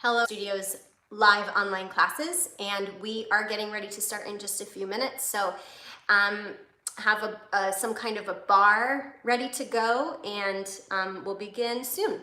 Hello Studios live online classes, and we are getting ready to start in just a few minutes. So have some kind of a bar ready to go, and we'll begin soon.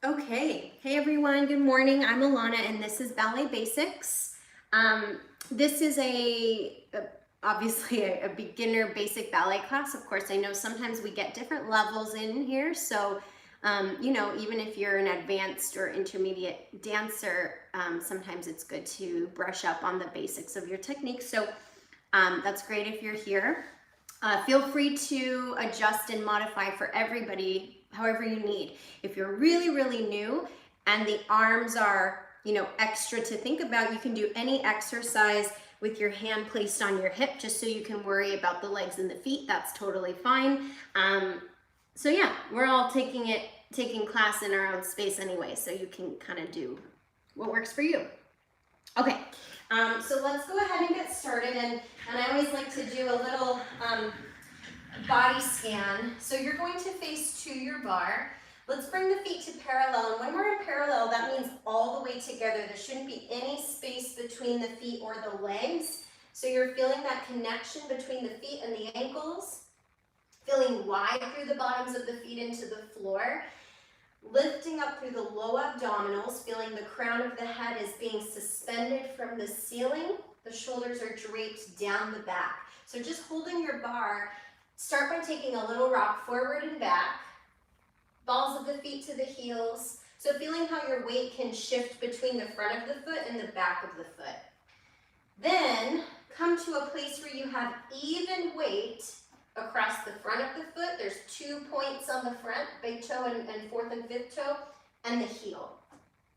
Okay, hey everyone, good morning. I'm Ilana and this is Ballet Basics. This is obviously a beginner basic ballet class. Of course, I know sometimes we get different levels in here, so you know, even if you're an advanced or intermediate dancer, sometimes it's good to brush up on the basics of your technique. So that's great if you're here. Feel free to adjust and modify for everybody however you need. If you're really, really new and the arms are, you know, extra to think about, you can do any exercise with your hand placed on your hip just so you can worry about the legs and the feet. That's totally fine. So yeah, we're all taking class in our own space anyway, so you can kind of do what works for you. Okay, so let's go ahead and get started, and I always like to do a little body scan. So you're going to face to your bar. Let's bring the feet to parallel, and when we're in parallel, that means all the way together. There shouldn't be any space between the feet or the legs. So you're feeling that connection between the feet and the ankles, feeling wide through the bottoms of the feet into the floor, lifting up through the low abdominals, feeling the crown of the head is being suspended from the ceiling. The shoulders are draped down the back. So just holding your bar, start by taking a little rock forward and back. balls of the feet to the heels. So feeling how your weight can shift between the front of the foot and the back of the foot. Then come to a place where you have even weight across the front of the foot. There's 2 points on the front, big toe and fourth and fifth toe, and the heel.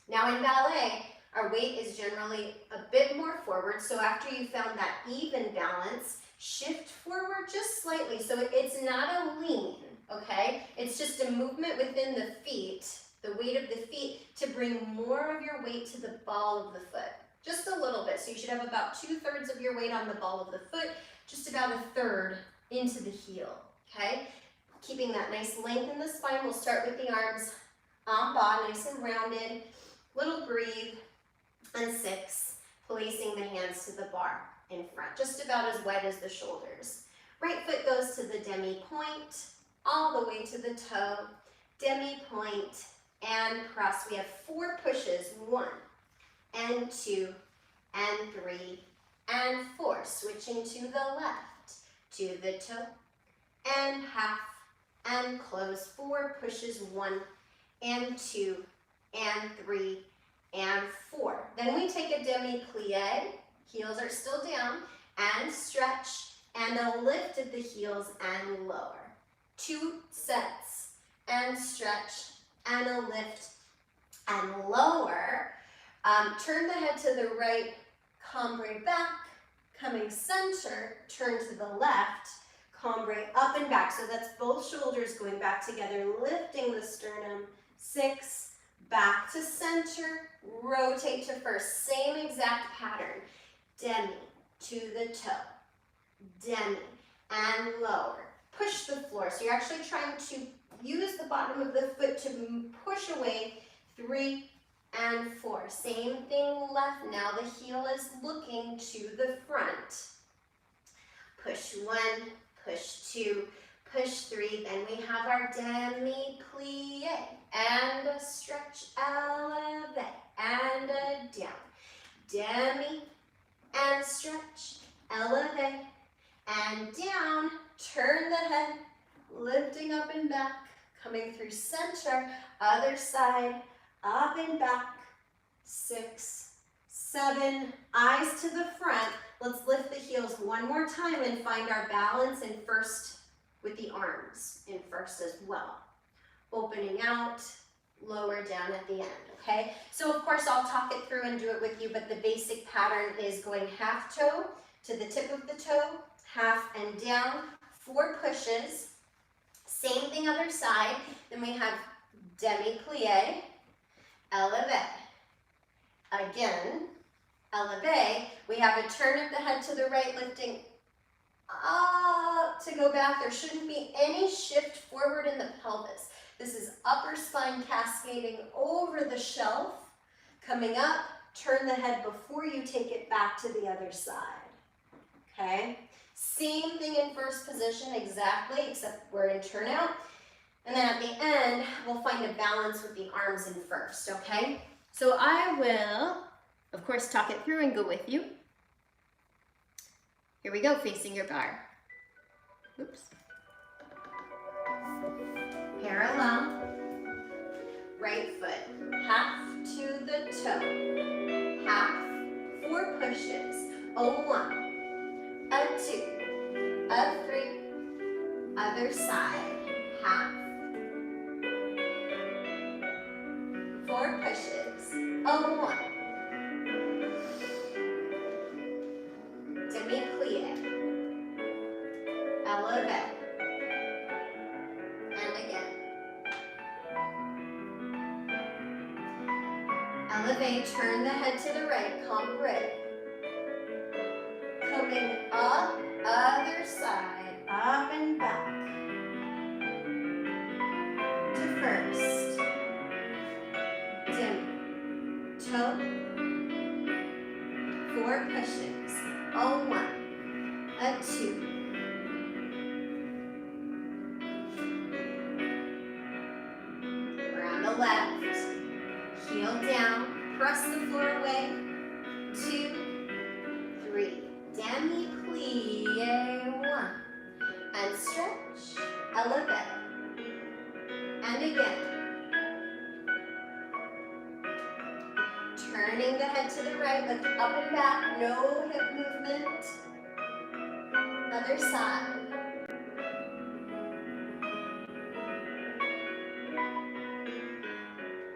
Now in ballet, our weight is generally a bit more forward, so after you found that even balance, shift forward just slightly. So it's not a lean, okay? It's just a movement within the feet, the weight of the feet, to bring more of your weight to the ball of the foot. Just a little bit. So you should have about 2/3 of your weight on the ball of the foot, just about 1/3 into the heel, okay? Keeping that nice length in the spine. We'll start with the arms en bas, nice and rounded. Little breathe. And 6, placing the hands to the bar in front, just about as wide as the shoulders. Right foot goes to the demi point, all the way to the toe, demi point, and press. We have 4 pushes, 1 and 2 and 3 and 4. Switching to the left, to the toe, and half, and close. 4 pushes, 1 and 2 and 3 and 4. Then we take a demi plie, heels are still down, and stretch, and a lift at the heels and lower. 2 sets, and stretch, and a lift and lower. Turn the head to the right, cambre back, coming center, turn to the left, cambre up and back. So that's both shoulders going back together, lifting the sternum. 6, back to center, rotate to first. Same exact pattern. Demi to the toe, demi, and lower. Push the floor. So you're actually trying to use the bottom of the foot to push away. 3 and 4. Same thing left. Now the heel is looking to the front. Push 1, push 2, push 3. Then we have our demi plie and a stretch, elevate, and a down. Demi and stretch, elevate, and down. Turn the head, lifting up and back, coming through center, other side, up and back. 6, 7, eyes to the front. Let's lift the heels one more time and find our balance in first with the arms in first as well. Opening out, lower down at the end, okay? So of course I'll talk it through and do it with you, but the basic pattern is going half toe to the tip of the toe, half and down, 4 pushes. Same thing other side. Then we have demi plie, elevate. Again, elevate. We have a turn of the head to the right, lifting up to go back. There shouldn't be any shift forward in the pelvis. This is upper spine cascading over the shelf, coming up, turn the head before you take it back to the other side, okay? Same thing in first position exactly, except we're in turnout. And then at the end, we'll find a balance with the arms in first, okay? So I will, of course, talk it through and go with you. Here we go, facing your bar. Oops. Parallel, right foot, half to the toe, half, 4 pushes, a 1, a 2, a 3, other side, half, 4 pushes, a 1, demi plie, elevate, and again. Elevate, turn the head to the right, cambre. Coming up, other side, up and back. To first. Demi, toe. 4 pushes, a 1, a 2. Around the left. Heel down, press the floor away. 2, 3, demi plie, 1, and stretch, elevate, and again. Turning the head to the right, look up and back, no hip movement. Other side.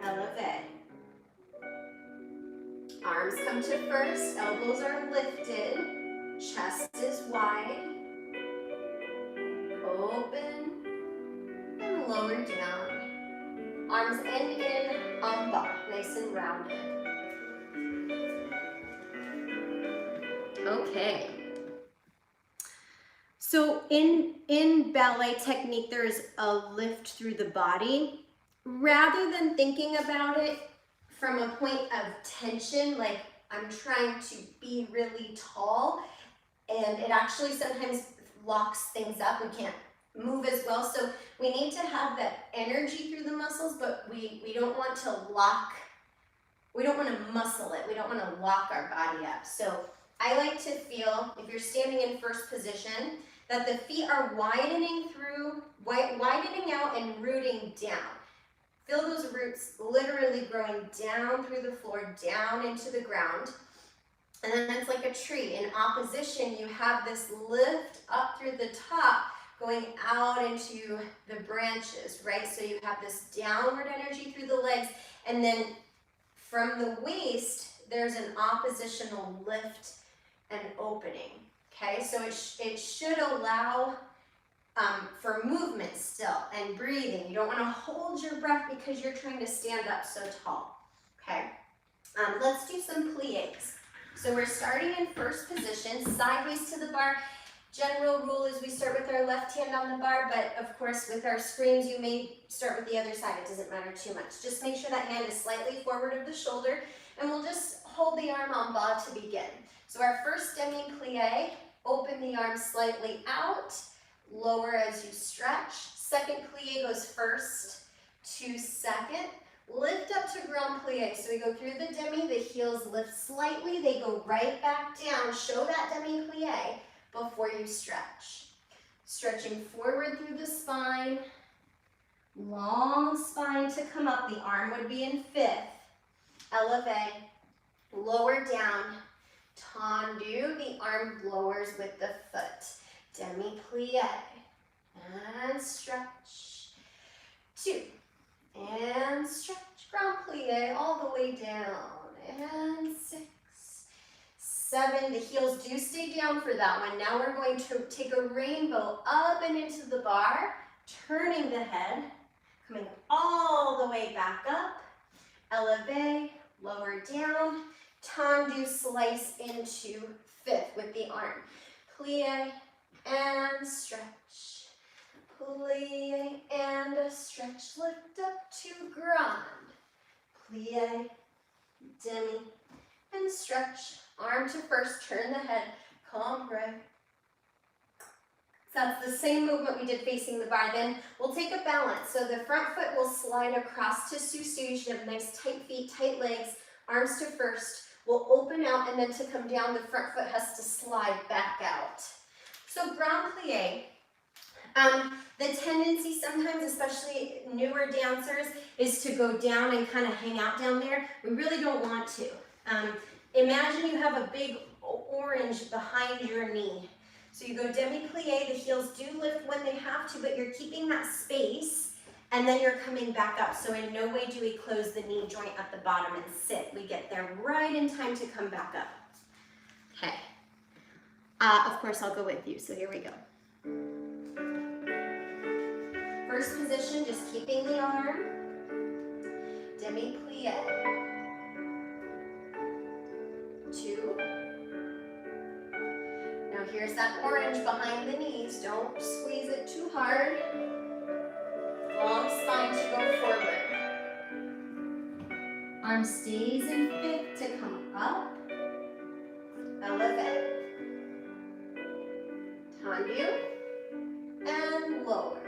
Elevate. Arms come to first, elbows are lifted, chest is wide. Open and lower down. Arms end in en bas, nice and rounded. Okay. So in ballet technique, there's a lift through the body. Rather than thinking about it from a point of tension, like I'm trying to be really tall, and it actually sometimes locks things up. We can't move as well. So we need to have that energy through the muscles, but we don't want to lock, we don't want to muscle it. We don't want to lock our body up. So I like to feel, if you're standing in first position, that the feet are widening through, widening out and rooting down. Feel those roots literally growing down through the floor, down into the ground. And then it's like a tree. In opposition, you have this lift up through the top, going out into the branches, right? So you have this downward energy through the legs, and then from the waist, there's an oppositional lift and opening, okay? So it should allow for movement still and breathing. You don't want to hold your breath because you're trying to stand up so tall, okay? Let's do some pliés. So we're starting in first position, sideways to the bar. General rule is we start with our left hand on the bar, but of course with our screens you may start with the other side. It doesn't matter too much. Just make sure that hand is slightly forward of the shoulder, and we'll just hold the arm en bas to begin. So our first demi plie, open the arm slightly out, lower as you stretch. Second plie goes first to second. Lift up to grand plie. So we go through the demi, the heels lift slightly, they go right back down. Show that demi plie before you stretch. Stretching forward through the spine. Long spine to come up. The arm would be in fifth. Elevate. Lower down. Tendu. The arm lowers with the foot. Demi plie. And stretch. 2. And stretch. Grand plie all the way down. And 6. 7. The heels do stay down for that one. Now we're going to take a rainbow up and into the bar, turning the head, coming all the way back up. Elevate, lower down. Tendu, slice into fifth with the arm. Plie and stretch. Plie and a stretch. Lift up to grand. Plie, demi, and stretch. Arm to first, turn the head, cambrai. So that's the same movement we did facing the bar. Then we'll take a balance. So the front foot will slide across to sussu. You should have nice tight feet, tight legs. Arms to first. We'll open out, and then to come down, the front foot has to slide back out. So grand plie. The tendency sometimes, especially newer dancers, is to go down and kind of hang out down there. We really don't want to. Imagine you have a big orange behind your knee. So you go demi-plie, the heels do lift when they have to, but you're keeping that space, and then you're coming back up. So in no way do we close the knee joint at the bottom and sit. We get there right in time to come back up. Okay. Of course, I'll go with you, so here we go. First position, just keeping the arm. Demi-plie. 2. Now here's that orange behind the knees. Don't squeeze it too hard. Long spine to go forward. Arm stays in fifth to come up. Elevate. Tendu. And lower.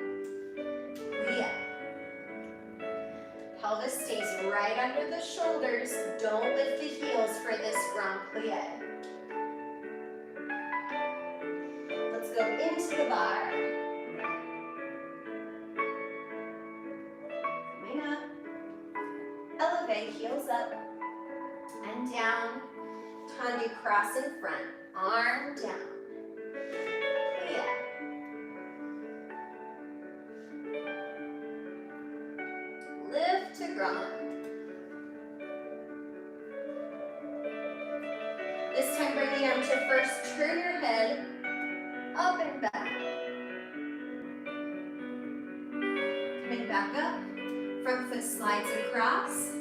Plie. Pelvis stays right under the shoulders. Don't lift the heels for this grand plie. Let's go into the bar. elevate, heels up and down. Tendu, cross in front, arm down. Plie. Lift to grand. This time bring the arm to first, turn your head up and back. Coming back up, front foot slides across.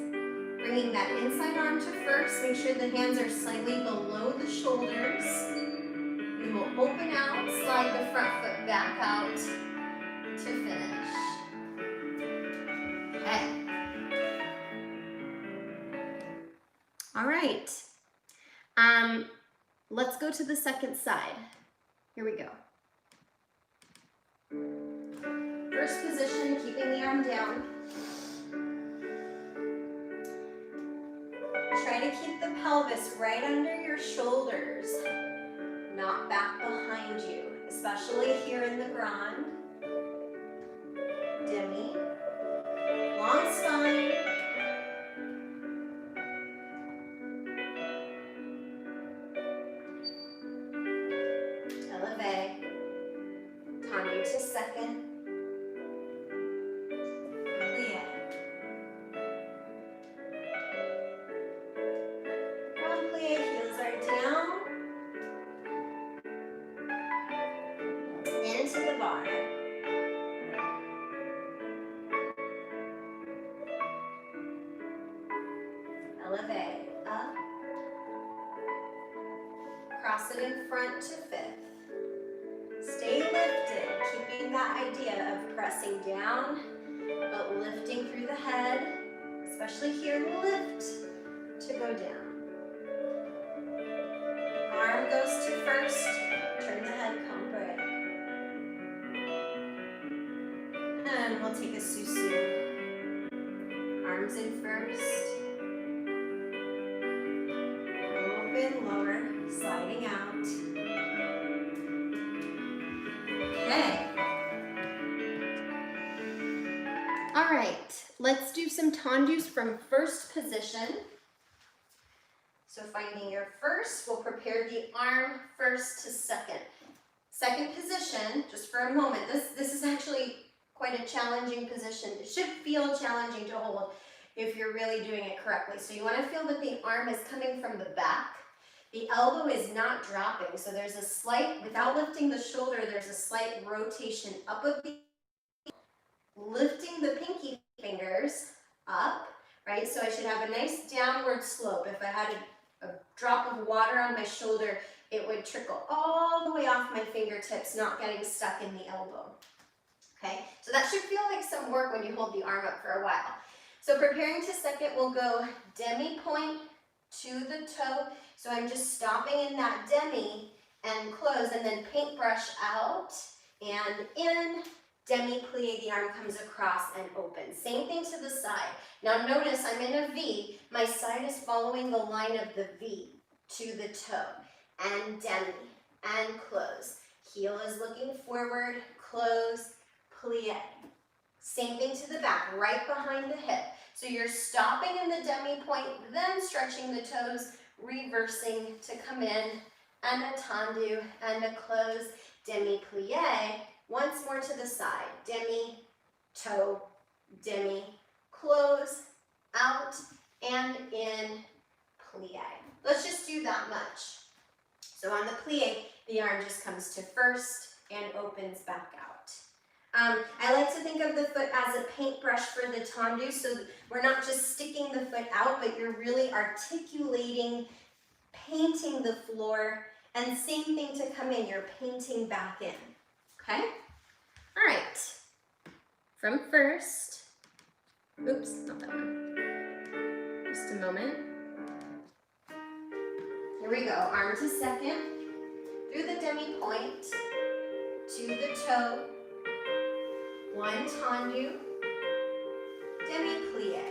Bringing that inside arm to first, make sure the hands are slightly below the shoulders. Then we'll open out, slide the front foot back out to finish. Okay. All right. Let's go to the second side. Here we go. First position, keeping the arm down. Try to keep the pelvis right under your shoulders, not back behind you, especially here in the grand. Demi. Long spine. Elevate. Tendu to second. Plie. One plie, heels are down. Into the bar. Elevate, up. Cross it in front to fifth. Stay lifted, keeping that idea of pressing down, but lifting through the head, especially here, lift to go down. Arm goes to first, turn the head, come break. And we'll take a susu. Arms in first. Open, lower, sliding out. Okay. All right, let's do some tendus from first position. So finding your first, we'll prepare the arm first to second. Second position, just for a moment, this is actually quite a challenging position. It should feel challenging to hold if you're really doing it correctly. So you want to feel that the arm is coming from the back. The elbow is not dropping, so there's a slight, without lifting the shoulder, there's a slight rotation up of the, lifting the pinky fingers up, right? So I should have a nice downward slope. If I had a drop of water on my shoulder, it would trickle all the way off my fingertips, not getting stuck in the elbow. Okay, so that should feel like some work when you hold the arm up for a while. So preparing to second, we'll go demi point to the toe. So I'm just stopping in that demi and close, and then paintbrush out and in. Demi plie, the arm comes across and opens. Same thing to the side. Now notice I'm in a V. My side is following the line of the V to the toe. And demi, and close. Heel is looking forward, close, plie. Same thing to the back, right behind the hip. So you're stopping in the demi point, then stretching the toes, reversing to come in, and a tendu, and a close, demi plie. Once more to the side, demi, toe, demi, close, out, and in, plie. Let's just do that much. So on the plie, the arm just comes to first and opens back out. I like to think of the foot as a paintbrush for the tendu, so we're not just sticking the foot out, but you're really articulating, painting the floor, and same thing to come in, you're painting back in, okay? All right, from first, oops, not that one, just a moment. Here we go, arm to second, through the demi point, to the toe, one tendu, demi plie,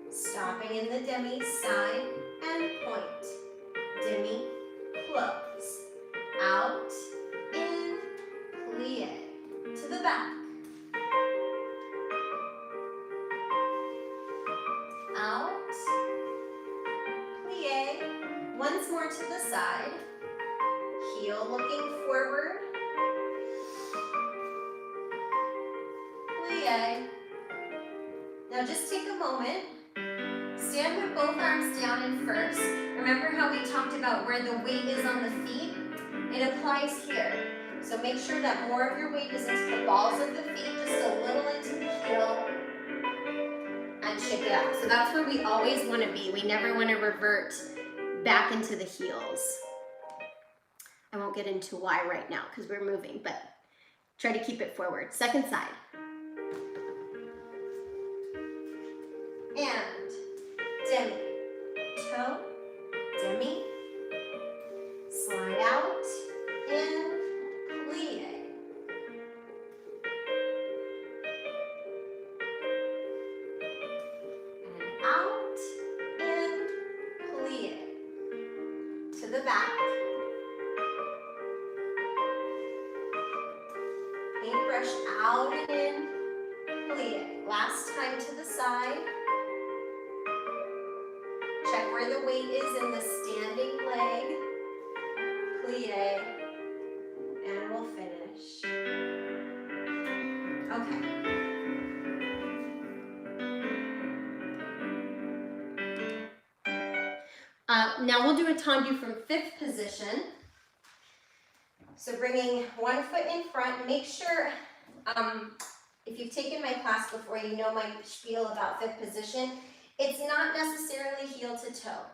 stopping in the demi, side and point, demi, close, out, in, plie, to the back. Once more to the side. Heel looking forward. Plie. Now just take a moment. Stand with both arms down in first. Remember how we talked about where the weight is on the feet? It applies here. So make sure that more of your weight is into the balls of the feet, just a little into the heel, and shake it out. So that's where we always want to be. We never want to revert back into the heels. I won't get into why right now because we're moving, but try to keep it forward. Second side. And demi, toe, demi, slide out, in, plie. And out, in, plie. To the back. Paintbrush out and in, plie. Last time to the side. Check where the weight is in the standing leg. Plie, and we'll finish. Okay. Now we'll do a tendu from fifth position. So bringing one foot in front, make sure, if you've taken my class before, you know my spiel about fifth position. It's not necessarily heel to toe.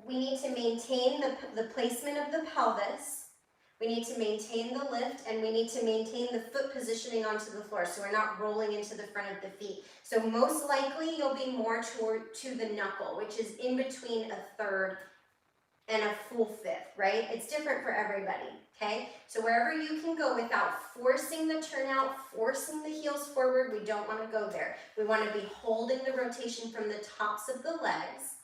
We need to maintain the placement of the pelvis. We need to maintain the lift, and we need to maintain the foot positioning onto the floor so we're not rolling into the front of the feet. So most likely you'll be more to the knuckle, which is in between a third and a full fifth, right? It's different for everybody, okay? So wherever you can go without forcing the turnout, forcing the heels forward, we don't want to go there. We want to be holding the rotation from the tops of the legs,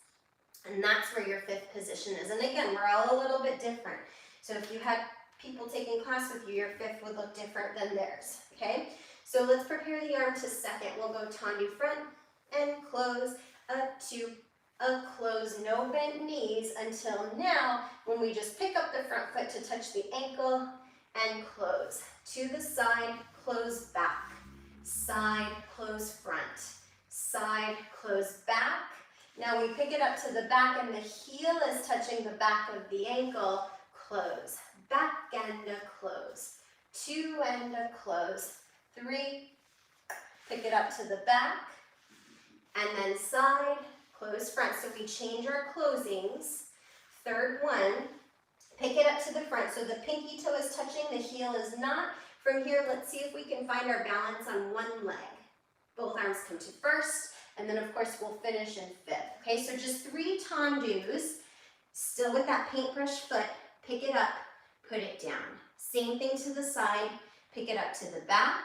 and that's where your fifth position is. And again, we're all a little bit different. So if you had people taking class with you, your fifth would look different than theirs, okay? So let's prepare the arm to second. We'll go tendu front and close, up to a close, no bent knees until now when we just pick up the front foot to touch the ankle and close. To the side, close back. Side, close front. Side, close back. Now we pick it up to the back and the heel is touching the back of the ankle. Close. Back and a close. Two and a close. Three. Pick it up to the back. And then side, close front. So we change our closings. Third one. Pick it up to the front. So the pinky toe is touching, the heel is not. From here, let's see if we can find our balance on one leg. Both arms come to first. And then, of course, we'll finish in fifth. Okay, so just 3 tendus, still with that paintbrush foot. Pick it up, put it down. Same thing to the side, pick it up to the back.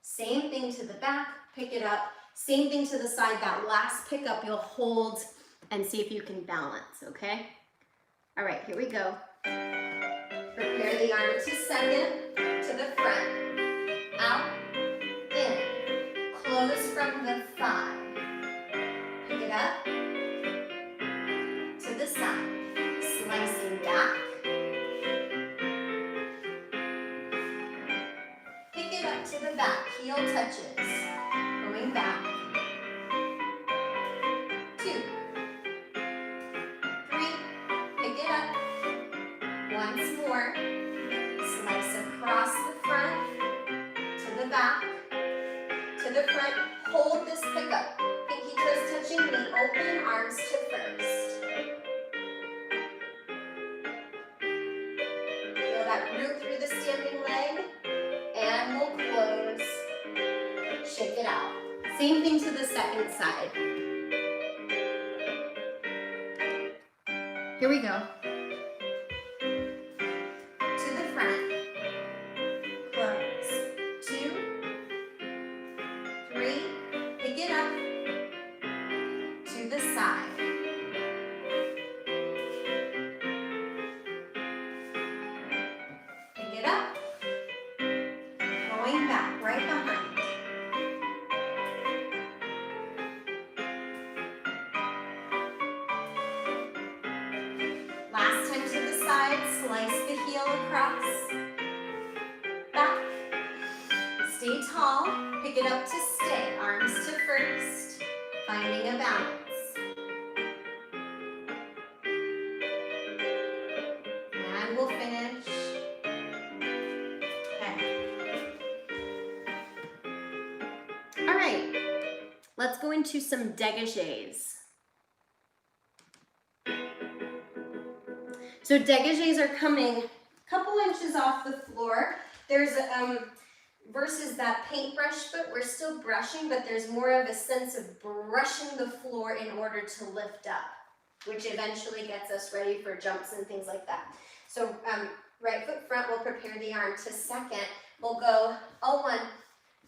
Same thing to the back, pick it up. Same thing to the side. That last pickup you'll hold and see if you can balance, okay? All right, here we go. Prepare the arm to second, to the front. Out, in. Close from the thigh. Pick it up, to the side, slicing back. Pick it up to the back, heel touches, going back. 2, 3, pick it up. Once more, slice across the front, to the back, to the front. Hold this pickup. Pinky toes touching, knee open, arms to first. Feel that root through the standing leg, and we'll close. Shake it out. Same thing to the second side. Here we go. To the front. Close. 2, 3. Pick it up. To the side. Pick it up. Going back, right behind. Stay tall, pick it up to stay, arms to first, finding a balance. And we'll finish. Okay. All right, let's go into some dégagés. So dégagés are coming a couple inches off the floor. There's versus that paintbrush foot, we're still brushing, but there's more of a sense of brushing the floor in order to lift up, which eventually gets us ready for jumps and things like that. So right foot front, we'll prepare the arm to second. We'll go a 1,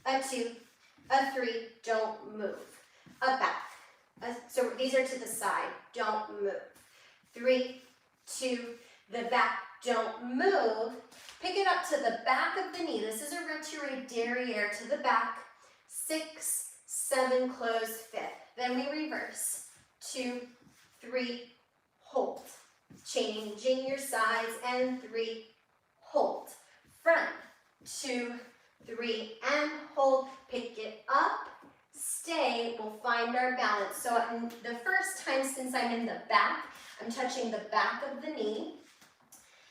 a 2, a 3, don't move. A back. So these are to the side, don't move. 3, 2, the back, don't move. Pick it up to the back of the knee. This is a retiré derrière to the back. 6, 7, close, 5th. Then we reverse. 2, 3, hold. Changing your sides, and 3, hold. Front, 2, 3, and hold. Pick it up, stay, we'll find our balance. So the first time, since I'm in the back, I'm touching the back of the knee.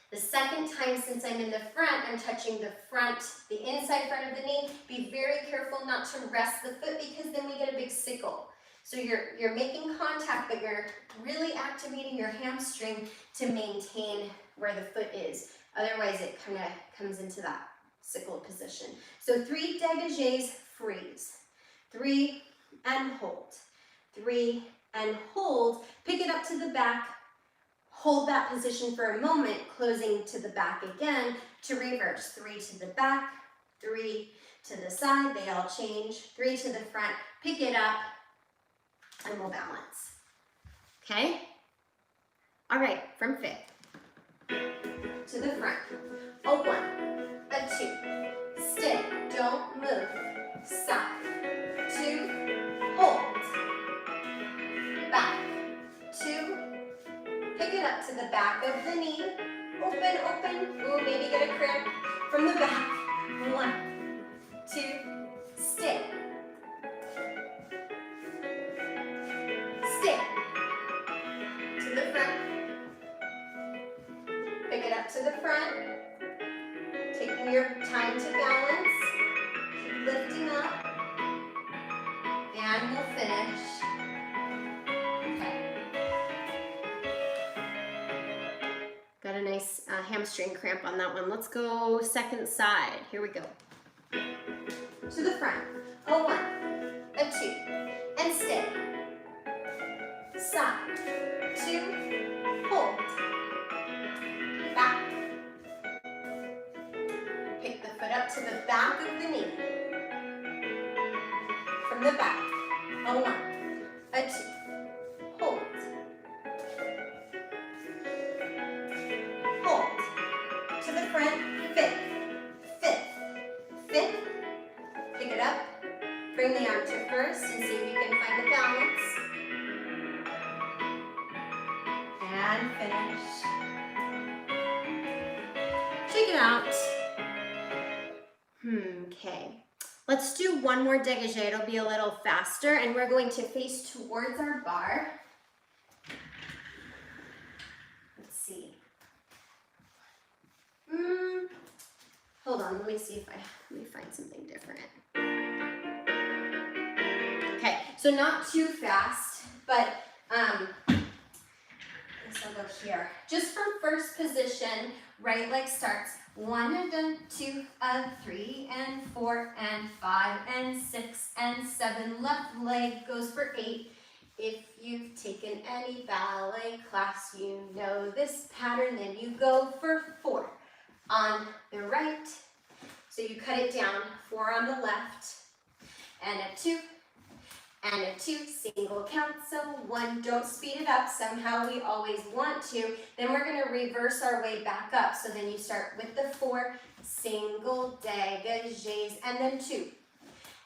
The second time, since I'm in the front, I'm touching the front, the inside front of the knee. Be very careful not to rest the foot, because then we get a big sickle. So you're making contact, but you're really activating your hamstring to maintain where the foot is. Otherwise, it kind of comes into that sickle position. So 3 dégagés, freeze. 3 and hold. 3 and hold. Pick it up to the back. Hold that position for a moment, closing to the back again to reverse. 3 to the back, 3 to the side, they all change. 3 to the front, pick it up, and we'll balance. Okay? All right, from 5th. To the front. A 1, a 2, stay, don't move. Side, 2, hold. Back, 2, pick it up to the back of the knee. Open, open. Ooh, maybe get a cramp from the back. 1, 2, stay. Stay. To the front. Pick it up to the front. Taking your time to balance. Keep lifting up. And we'll finish. Got a nice hamstring cramp on that one. Let's go second side. Here we go. To the front. A 1, a 2, and stay. Side. 2, hold. Back. Pick the foot up to the back of the knee. From the back. A 1, a 2, hold. To the front, 5th, 5th, 5th. Pick it up, bring the arm to first and see if you can find the balance. And finish. Shake it out. Okay. Let's do one more dégagé. It'll be a little faster, and we're going to face towards our bar. Let's see. Hold on, let me see if let me find something different. Okay, so not too fast, but I guess I'll go here. Just from first position, right leg starts 1 and 2 and 3 and 4 and 5 and 6 and 7. Left leg goes for 8. If you've taken any ballet class, you know this pattern. Then you go for 4 on the right. So you cut it down, 4 on the left, and a 2, and a 2, single count, so 1, don't speed it up, somehow we always want to. Then we're gonna reverse our way back up, so then you start with the 4, single dégagés, and then 2,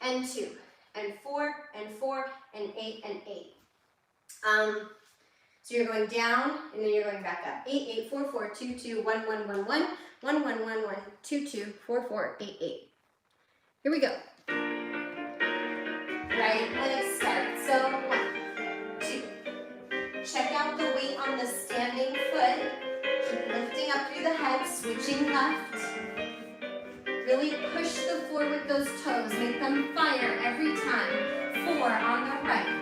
and 2, and 4, and 4, and 8, and 8. So you're going down, and then you're going back up. 8, 8, 4, 4, 2, 2, 1, 1, 1, 1, 1, 1, 1, 1, 2, 2, 4, 4, 8, 8. Here we go. Right leg start. So 1, 2. Check out the weight on the standing foot. Keep lifting up through the head, switching left. Really push the floor with those toes. Make them fire every time. 4 on the right.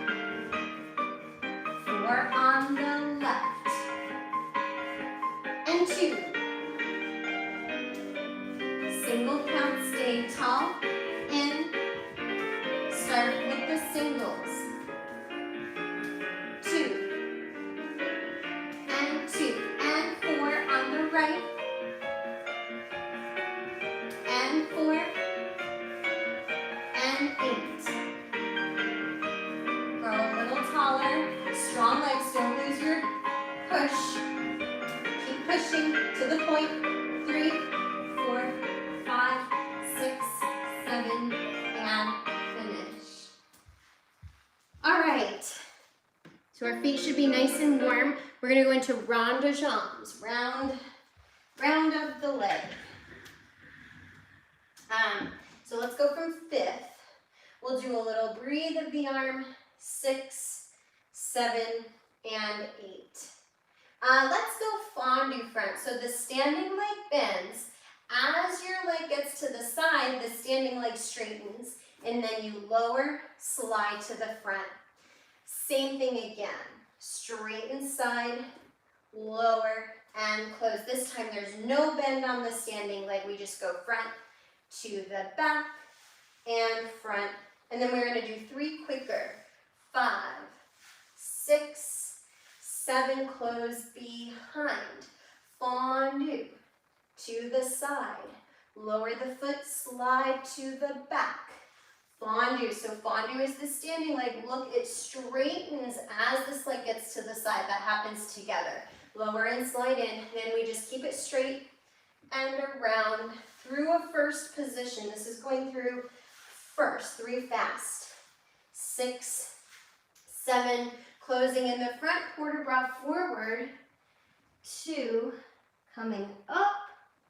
4 on the left. And 2. Single count, stay tall. In. Start with the singles. 2. And 2. And 4 on the right. And 4. And 8. Grow a little taller. Strong legs, don't lose your push. Keep pushing to the point. 3, 4, 5, 6, 7, and finish. All right. So our feet should be nice and warm. We're gonna go into rond de jambes, round of the leg. So let's go from 5th. We'll do a little breathe of the arm, 6, 7, and 8. Let's go fondue front. So the standing leg bends. As your leg gets to the side, the standing leg straightens, and then you lower, slide to the front. Same thing again. Straighten side, lower, and close. This time there's no bend on the standing leg. We just go front to the back and front. And then we're going to do 3 quicker. 5, 6, 7, close behind. Fondue to the side. Lower the foot, slide to the back. Fondue. So fondue is the standing leg. Look, it straightens as this leg gets to the side. That happens together. Lower and slide in. Then we just keep it straight and around through a first position. This is going through first. 3 fast. 6, 7, closing in the front, quarter bra forward. 2, coming up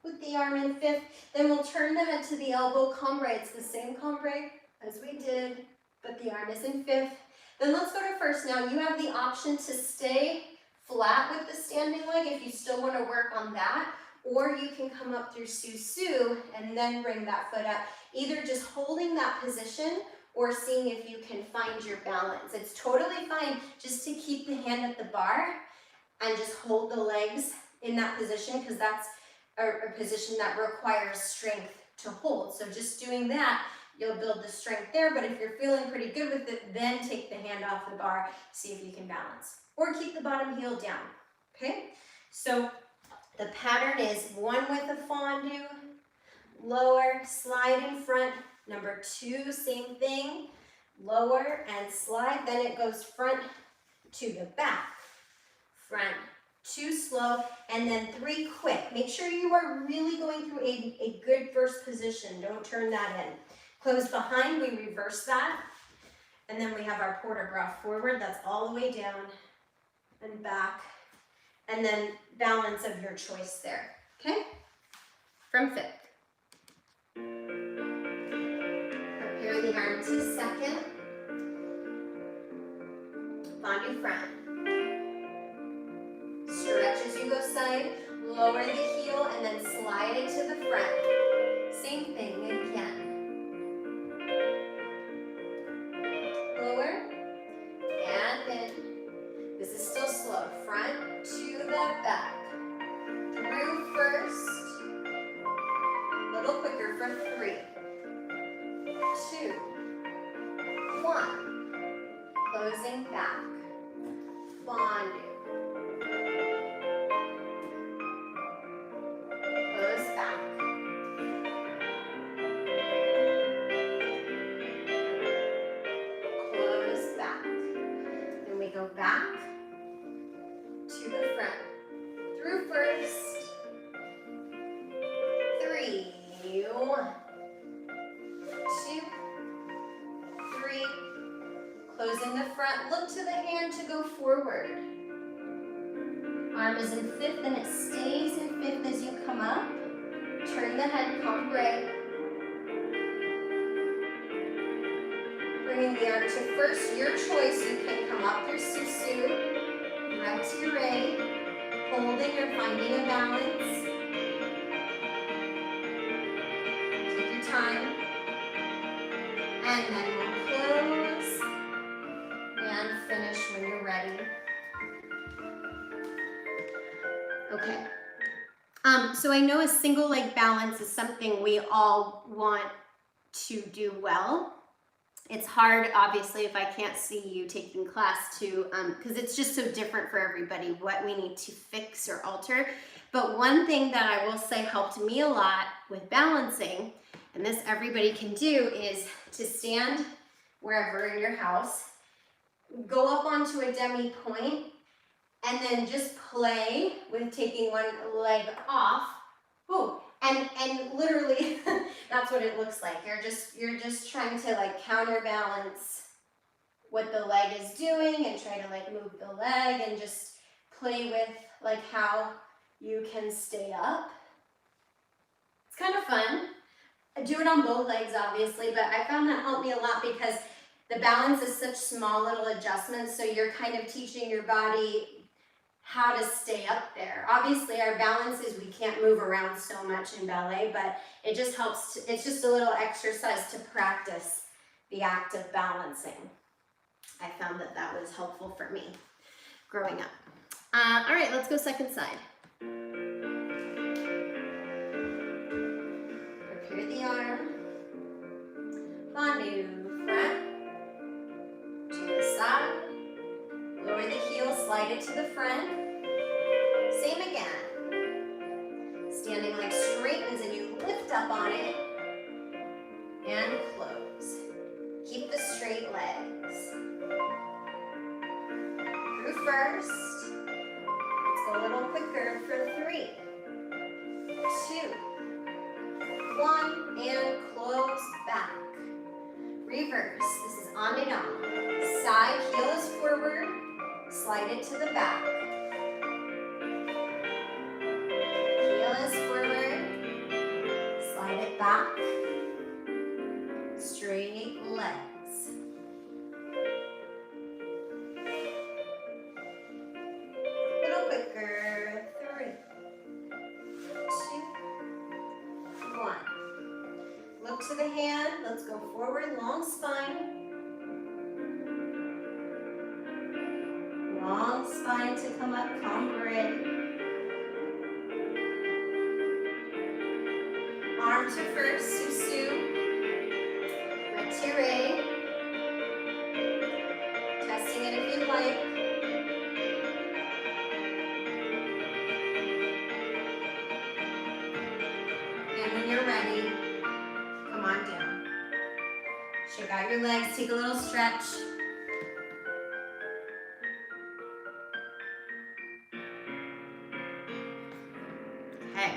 with the arm in 5th. Then we'll turn the head to the elbow, cambray. It's the same cambray as we did, but the arm is in 5th. Then let's go to first. Now you have the option to stay flat with the standing leg if you still want to work on that, or you can come up through su-su and then bring that foot up. Either just holding that position or seeing if you can find your balance. It's totally fine just to keep the hand at the bar and just hold the legs in that position, because that's a position that requires strength to hold. So just doing that, you'll build the strength there, but if you're feeling pretty good with it, then take the hand off the bar, see if you can balance. Or keep the bottom heel down, okay? So the pattern is 1 with a fondue, lower, slide in front. Number 2, same thing, lower and slide. Then it goes front to the back, front, 2 slow, and then 3 quick. Make sure you are really going through a good first position. Don't turn that in. Close behind, we reverse that. And then we have our port de bras forward. That's all the way down and back. And then balance of your choice there, okay? From 5th. Prepare the arm to 2nd. Fondue front. Stretch as you go side, lower the heel, and then slide it to the front. Same thing again. Lower, and in. This is still slow. Front to the back. Through first. A little quicker for 3, 2, 1. Closing back. Fondue. Close back. Close back. Then we go back to the front. Through first. 3, 1, 2, 3. Closing the front. Look to the hand to go forward. Arm is in 5th and it stays in 5th as you come up. Turn the head, cambray. Bringing the arm to first, your choice. You can come up through Susu, Retire, holding or finding a balance. Take your time. And then we'll close and finish when you're ready. Okay. So I know a single leg balance is something we all want to do well. It's hard, obviously, if I can't see you taking class to, because it's just so different for everybody, what we need to fix or alter. But one thing that I will say helped me a lot with balancing, and this everybody can do, is to stand wherever in your house, go up onto a demi point, and then just play with taking one leg off. Ooh, and literally that's what it looks like. You're just trying to like counterbalance what the leg is doing and try to like move the leg and just play with like how you can stay up. It's kind of fun. I do it on both legs obviously, but I found that helped me a lot because the balance is such small little adjustments, so you're kind of teaching your body how to stay up there. Obviously our balance is we can't move around so much in ballet, but it just helps, it's just a little exercise to practice the act of balancing. I found that that was helpful for me growing up. All right, let's go second side. Prepare the arm. Fondue front to the side. Lower the heel, slide it to the front. Same again. Standing leg straightens and you lift up on it and close. Keep the straight legs. Through first. Let's go a little quicker for 3, 2, 1, and close back. Reverse. This is on and on. Side heel is forward. Slide it to the back. Heel is forward. Slide it back. Straight legs. A little quicker. 3, 2, 1. Look to the hand. Let's go forward, long spine. Long spine to come up, cambre. Arm to first, Susu. Retire. Testing it if you'd like. And when you're ready, come on down. Shake out your legs, take a little stretch. Okay.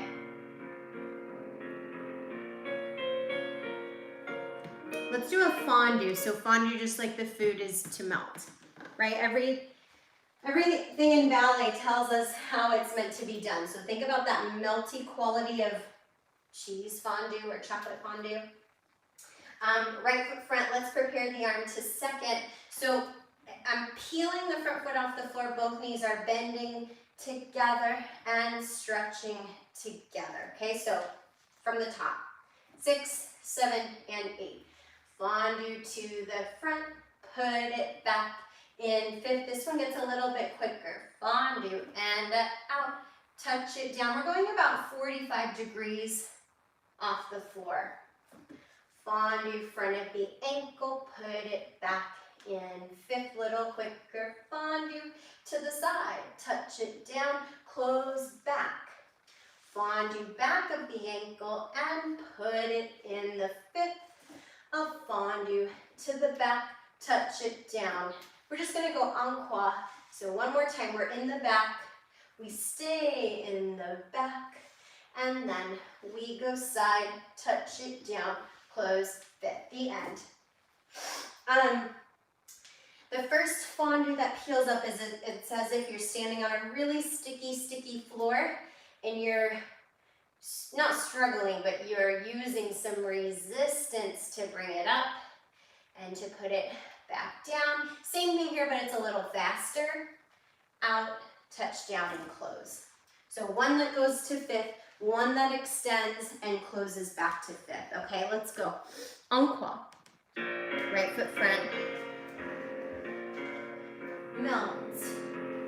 Let's do a fondue. So fondue, just like the food is to melt, right? Everything in ballet tells us how it's meant to be done. So think about that melty quality of cheese fondue or chocolate fondue. Right foot front, let's prepare the arm to second. So I'm peeling the front foot off the floor. Both knees are bending together and stretching together. Okay, so from the top, 6, 7, and 8. Fondue to the front, put it back in 5th. This one gets a little bit quicker. Fondue and out, touch it down. We're going about 45 degrees off the floor. Fondue front of the ankle, put it back in 5th, little quicker. Fondue to the side, touch it down, close back. Fondue back of the ankle and put it in the 5th of fondue to the back, touch it down. We're just gonna go en croix. So one more time, we're in the back, we stay in the back, and then we go side, touch it down, close, 5th, the end. The first fondue that peels up is it's as if you're standing on a really sticky floor and you're not struggling, but you're using some resistance to bring it up. and to put it back down. Same thing here, but it's a little faster. Out, touch down, and close. So one that goes to fifth, one that extends and closes back to fifth. Okay, let's go. Encore. Right foot front. Melt.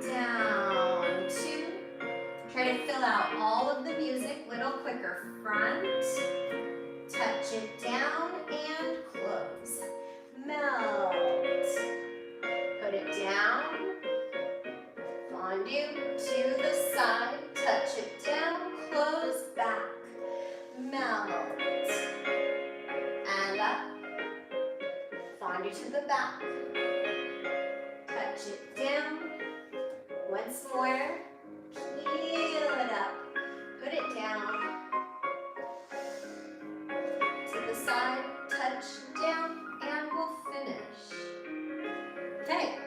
Down, 2. Try to fill out all of the music, little quicker. Front. Touch it down and close. Melt. Put it down. Fondue to the side. Touch it down. Close back. Melt. And up. Fondue to the back. Touch it down. Once more. Peel it up. Put it down. To the side. Touch down. And we'll finish. Okay.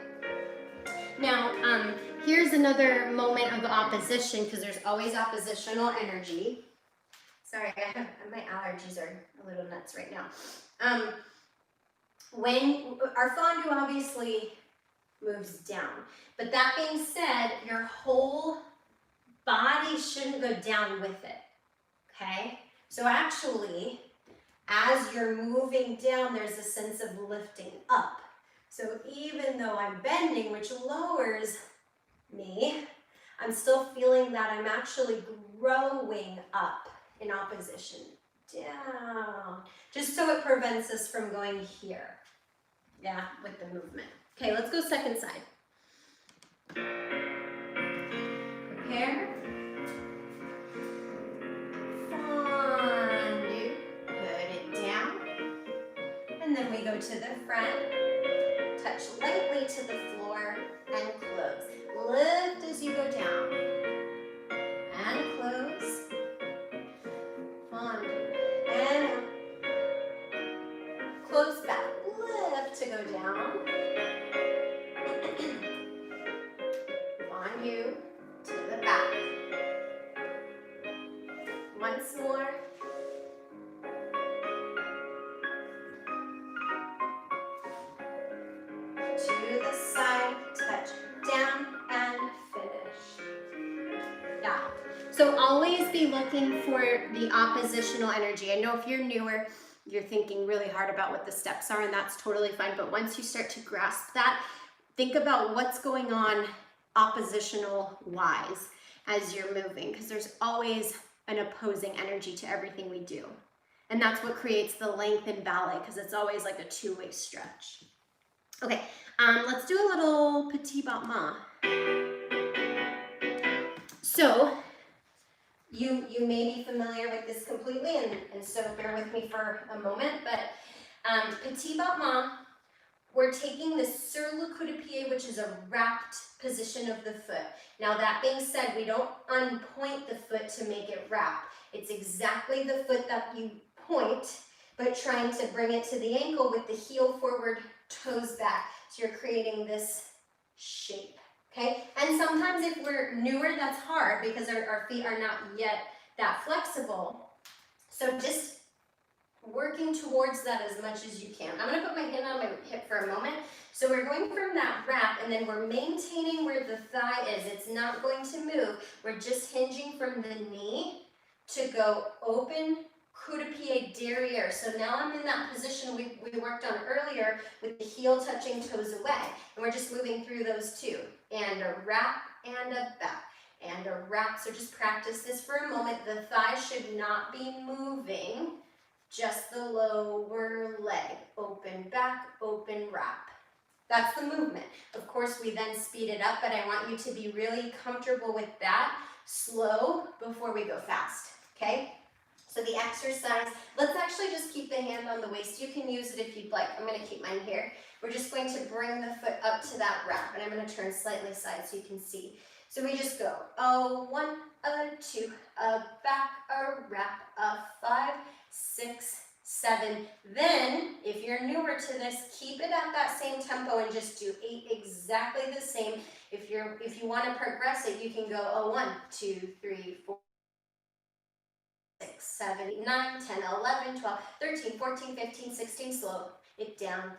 Now, here's another moment of opposition, because there's always oppositional energy. Sorry, my allergies are a little nuts right now. When our fondue obviously moves down, but that being said, your whole body shouldn't go down with it, okay? So actually, as you're moving down, there's a sense of lifting up. So even though I'm bending, which lowers me, I'm still feeling that I'm actually growing up in opposition, down, just so it prevents us from going here, yeah, with the movement. Okay, let's go second side. Prepare. Fondue, put it down, and then we go to the front, touch lightly to the floor, and close. Lift as you go down, and close. Fondue, and up. Close back, lift to go down. Fondue to the back. Once more. To the side, touch down, and finish. Yeah. So always be looking for the oppositional energy. I know if you're newer, you're thinking really hard about what the steps are, and that's totally fine. But once you start to grasp that, think about what's going on oppositional wise as you're moving, because there's always an opposing energy to everything we do. And that's what creates the length in ballet, because it's always like a two-way stretch. Okay, let's do a little petit battement. So, you may be familiar with this completely, and so bear with me for a moment, but petit battement, we're taking the sur le coup de pied, which is a wrapped position of the foot. Now that being said, we don't unpoint the foot to make it wrap. It's exactly the foot that you point, but trying to bring it to the ankle with the heel forward, toes back. So you're creating this shape, okay? And sometimes if we're newer, that's hard because our feet are not yet that flexible. So just working towards that as much as you can. I'm gonna put my hand on my hip for a moment. So we're going from that wrap, and then we're maintaining where the thigh is. It's not going to move. We're just hinging from the knee to go open, coup de pied derriere. So now I'm in that position we worked on earlier with the heel touching toes away. And we're just moving through those two. And a wrap and a back. And a wrap. So just practice this for a moment. The thigh should not be moving. Just the lower leg. Open back, open wrap. That's the movement. Of course, we then speed it up, but I want you to be really comfortable with that. Slow before we go fast, okay? So the exercise, let's actually just keep the hand on the waist. You can use it if you'd like. I'm gonna keep mine here. We're just going to bring the foot up to that wrap, and I'm gonna turn slightly side so you can see. So we just go, a 1, a 2, a back, a wrap, a 5, 6, 7. Then, if you're newer to this, keep it at that same tempo and just do 8 exactly the same. If you want to progress it, you can go a 1, 2, 3, 4, 6, 7, 8, 9, 10, 11, 12, 13, 14, 15, 16, slow it down,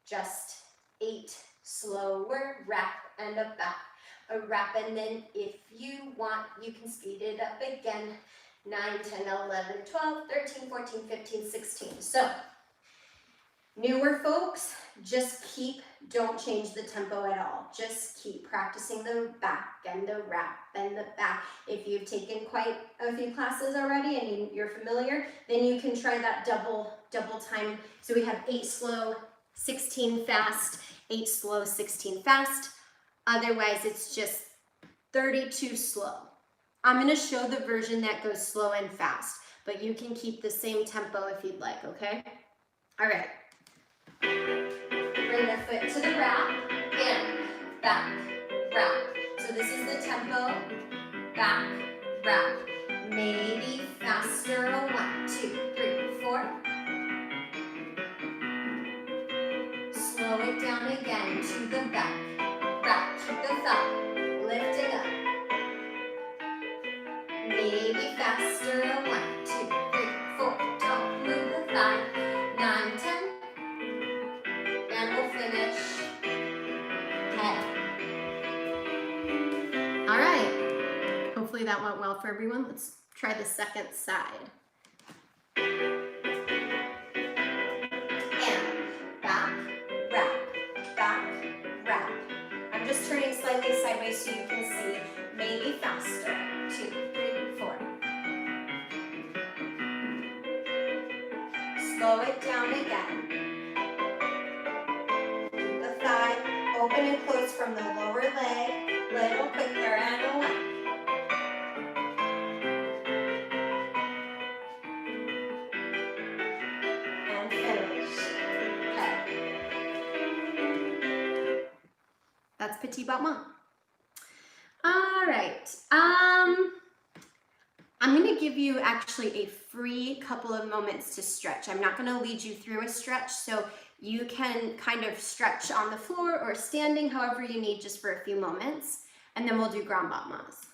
just 8 slower, wrap and a back, a wrap, and then if you want, you can speed it up again. 9, 10, 11, 12, 13, 14, 15, 16. So newer folks, just don't change the tempo at all. Just keep practicing the back and the wrap and the back. If you've taken quite a few classes already and you're familiar, then you can try that double time. So we have 8 slow, 16 fast, 8 slow, 16 fast. Otherwise, it's just 32 slow. I'm going to show the version that goes slow and fast, but you can keep the same tempo if you'd like, okay? All right. Bring the foot to the wrap and back, wrap. So this is the tempo, back, wrap. Maybe faster, 1, 2, 3, 4. Slow it down again to the back, wrap, keep the thigh, lifting up. Maybe faster, 1, 2, 3, 4. Don't move the thigh, 9, 10. And we'll finish. Okay. All right. Hopefully that went well for everyone. Let's try the second side. And back, wrap, back, wrap. I'm just turning slightly sideways so you can see. Maybe faster. 2, 3, 4. Slow it down again. Open and close from the lower leg, little quicker, and 1. And finish. Okay. That's petit battement. All right. I'm going to give you actually a free couple of moments to stretch. I'm not going to lead you through a stretch, so you can kind of stretch on the floor or standing, however you need, just for a few moments, and then we'll do grand battements.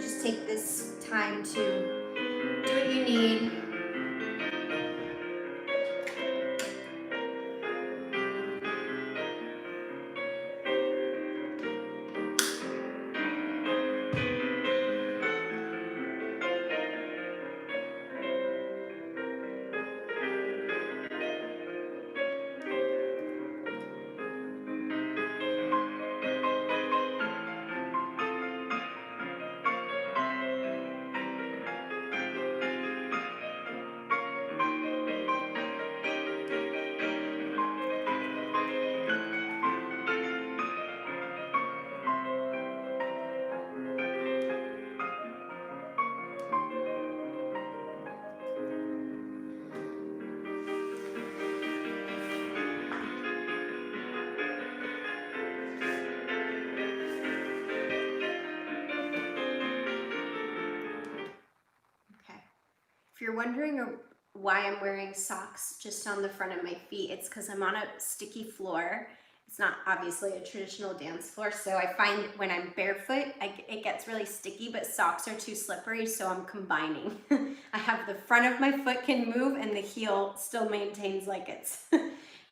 Just take this time to do what you need. If you're wondering why I'm wearing socks just on the front of my feet, it's because I'm on a sticky floor. It's not obviously a traditional dance floor, so I find when I'm barefoot, it gets really sticky, but socks are too slippery, so I'm combining. I have the front of my foot can move and the heel still maintains like it's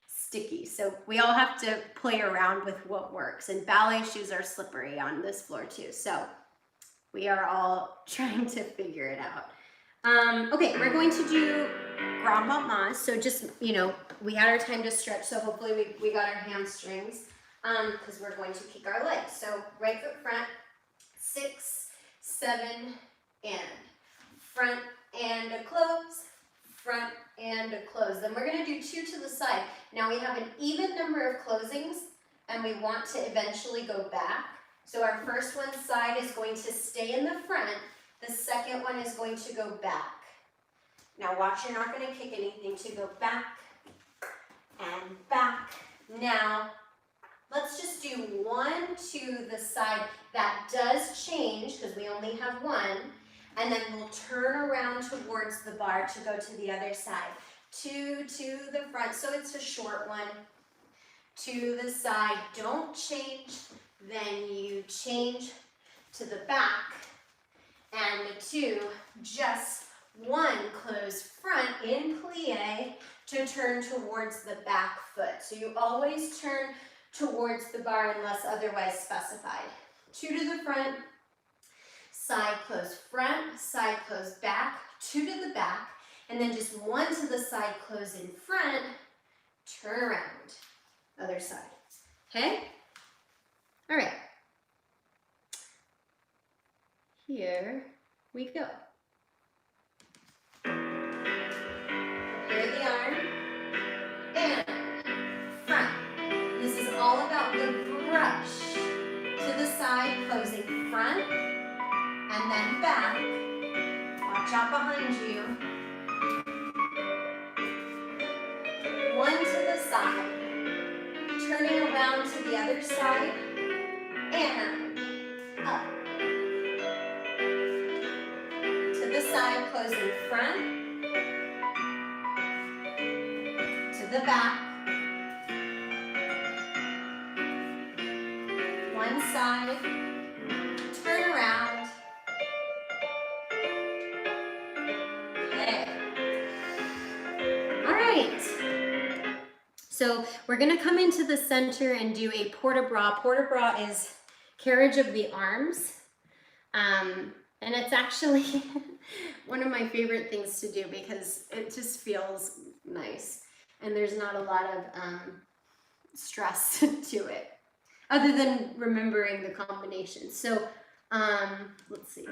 sticky. So we all have to play around with what works, and ballet shoes are slippery on this floor too, so we are all trying to figure it out. Okay, we're going to do grand battement. So just, you know, we had our time to stretch, so hopefully we got our hamstrings, because we're going to kick our legs. So right foot front, 6, 7, and front and a close, front and a close. Then we're going to do 2 to the side. Now we have an even number of closings, and we want to eventually go back. So our first one side is going to stay in the front. The second one is going to go back. Now watch, you're not going to kick anything to go back and back. Now, let's just do 1 to the side. That does change because we only have 1. And then we'll turn around towards the bar to go to the other side. 2 to the front, so it's a short one. To the side, don't change. Then you change to the back. And the 2, just 1, close front in plie to turn towards the back foot. So you always turn towards the bar unless otherwise specified. 2 to the front, side close front, side close back, 2 to the back, and then just 1 to the side close in front, turn around, other side, okay? All right, here we go. Prepare the arm, and front. This is all about the brush to the side, closing front, and then back. Watch out behind you. 1 to the side, turning around to the other side, and up. To the side, closing front, to the back. 1 side, turn around. Okay. All right. So we're gonna come into the center and do a port-de-bras. Port-de-bras is carriage of the arms. And it's actually one of my favorite things to do because it just feels nice. And there's not a lot of stress to it, other than remembering the combinations. So let's see.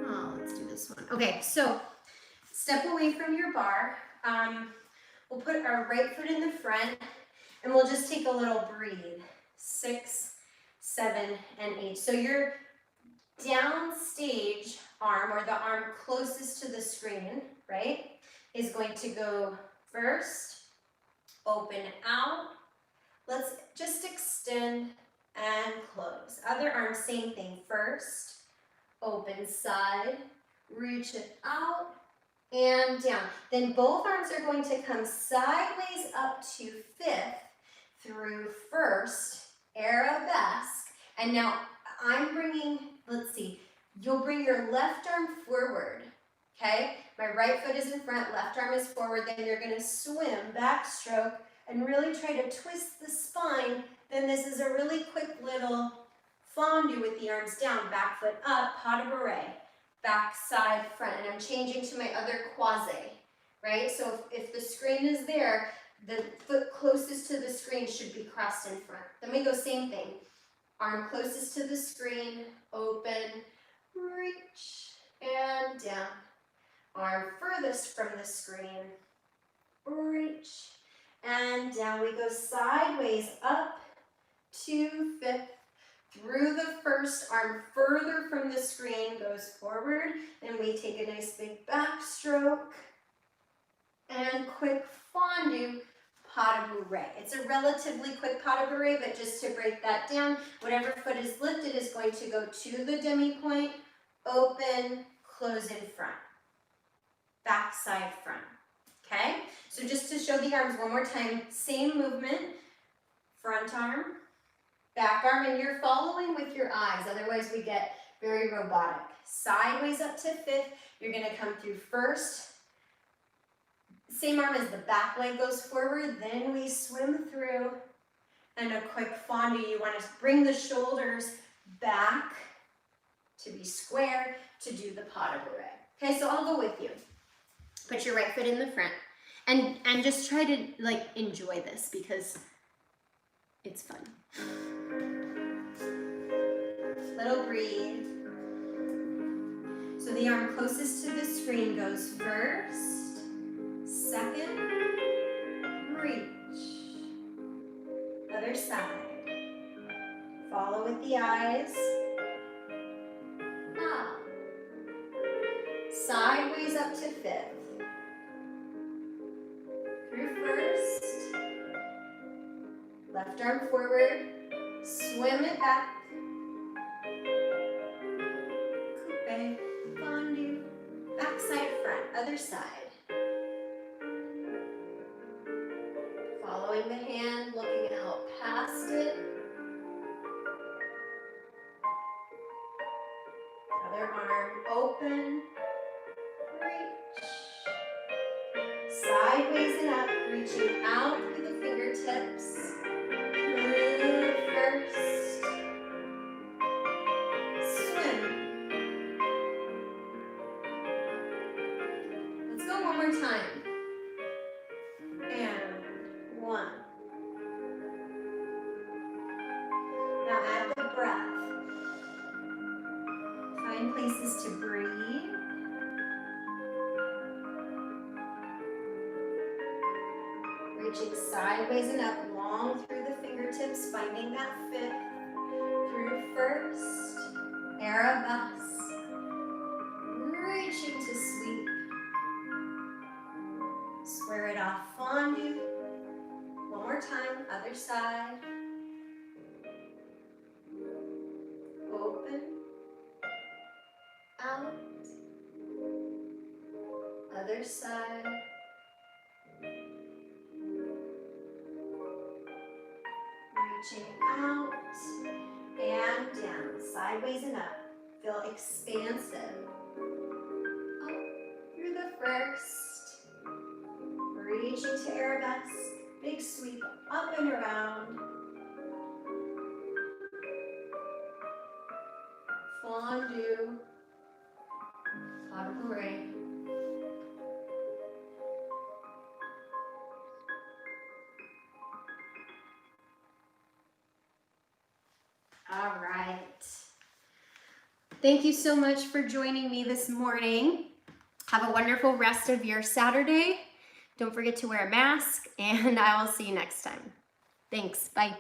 Oh, let's do this one. Okay, so step away from your bar. We'll put our right foot in the front, and we'll just take a little breathe. 6, 7, and 8. So your downstage arm, or the arm closest to the screen, right, is going to go first, open out. Let's just extend and close. Other arm, same thing. First, open side, reach it out, and down. Then both arms are going to come sideways up to 5th through first, arabesque. And now I'm bringing, let's see, you'll bring your left arm forward, okay? My right foot is in front, left arm is forward, then you're gonna swim, backstroke, and really try to twist the spine. Then this is a really quick little fondue with the arms down, back foot up, pas de bourrée, back, side, front, and I'm changing to my other croisé, right? So if the screen is there, the foot closest to the screen should be crossed in front. Then we go same thing. Arm closest to the screen, open, reach, and down. Arm furthest from the screen, reach, and down. We go sideways up to 5th, through the first, arm further from the screen, goes forward, and we take a nice big backstroke, and quick fondue, pas de bourrée. It's a relatively quick pas de bourrée, but just to break that down, whatever foot is lifted is going to go to the demi-point, open, close in front, back, side, front, okay? So just to show the arms one more time, same movement, front arm, back arm, and you're following with your eyes, otherwise we get very robotic. Sideways up to 5th, you're gonna come through first, same arm as the back leg goes forward, then we swim through, and a quick fondue. You want to bring the shoulders back to be square to do the pas de bourrée. Okay, so I'll go with you. Put your right foot in the front, and just try to like enjoy this because it's fun. Little breathe. So the arm closest to the screen goes first. Second, reach, other side, follow with the eyes, up, sideways up to 5th, through first, left arm forward, swim it back, coupe, fondue, back side, front, other side. Following the hand, looking out past it. Other arm open, reach. Sideways and up, reaching out through the fingertips. Move first. Swim. Let's go one more time. And 1. Now add the breath. Find places to breathe. Reaching sideways and up, long through the fingertips, finding that fifth. Through first, Arabesque. Reaching to sweep. Square it off, fondue. One more time, other side. Open. Out. Other side. Reaching out and down, sideways and up. Feel expansive. Up through the first. Reaching to arabesque. Big sweep up and around. Fondue. Pas de bourrée. All right. Thank you so much for joining me this morning. Have a wonderful rest of your Saturday. Don't forget to wear a mask, and I will see you next time. Thanks. Bye.